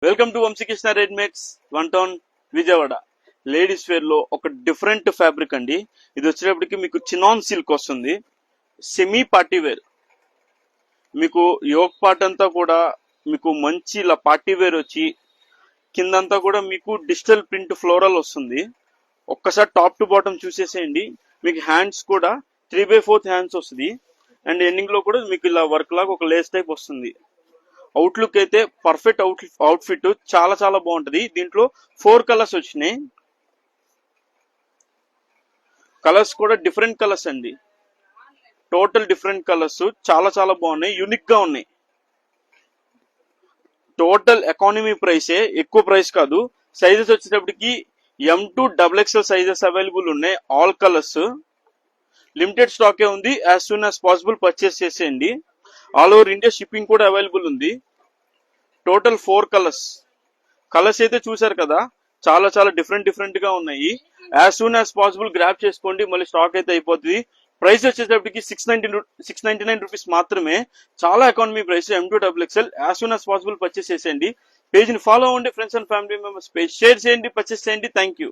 Welcome to Vamsikrishna readymades one town Vijayawada. Ladies wear లో ఒక different fabric అండి. ఇది వచ్చేటప్పటికి మీకు చినాన్ సిల్క్ వస్తుంది. సెమీ పార్టీ వేర్, మీకు యోగ్ పార్ట్ అంతా కూడా మీకు మంచి ఇలా పార్టీ వేర్ వచ్చి కిందంతా కూడా మీకు డిజిటల్ ప్రింట్ ఫ్లోరల్ వస్తుంది. ఒక్కసారి టాప్ టు బాటమ్ చూసేసేయండి. మీకు హ్యాండ్స్ కూడా 3/4 హ్యాండ్స్ వస్తుంది. అండ్ ఎండింగ్ లో కూడా మీకు ఇలా వర్క్ లాగా ఒక లేస్ టైప్ వస్తుంది. అవుట్లుక్ అయితే పర్ఫెక్ట్ అవుట్ఫిట్ చాలా చాలా బాగుంటది. దీంట్లో 4 కలర్స్ వచ్చినాయి. కలర్స్ కూడా డిఫరెంట్ కలర్స్ అండి, టోటల్ డిఫరెంట్ కలర్స్ చాలా చాలా బాగున్నాయి, యూనిక్ గా ఉన్నాయి. టోటల్ ఎకానమీ ప్రైసే, ఎక్కువ ప్రైస్ కాదు. సైజెస్ వచ్చేటప్పటికి M2 XXL సైజెస్ అవైలబుల్ ఉన్నాయి. ఆల్ కలర్స్ లిమిటెడ్ స్టాకే ఉంది. As soon as possible purchase చేసేయండి. ఆల్ ఓవర్ ఇండియా షిప్పింగ్ కూడా అవైలబుల్ ఉంది. టోటల్ 4 కలర్స్ అయితే చూసారు కదా, చాలా చాలా డిఫరెంట్ గా ఉన్నాయి. As soon as possible grab చేసుకోండి, మళ్ళీ స్టాక్ అయితే అయిపోతుంది. ప్రైస్ వచ్చేటప్పటికి 699 రూపీస్ మాత్రమే. చాలా economy price. M2 XXL as soon as possible purchase చేసేయండి. పేజ్ ని ఫాలో అవ్వండి, friends and family members page share చేయండి, పర్చేస్ చేయండి. Thank you.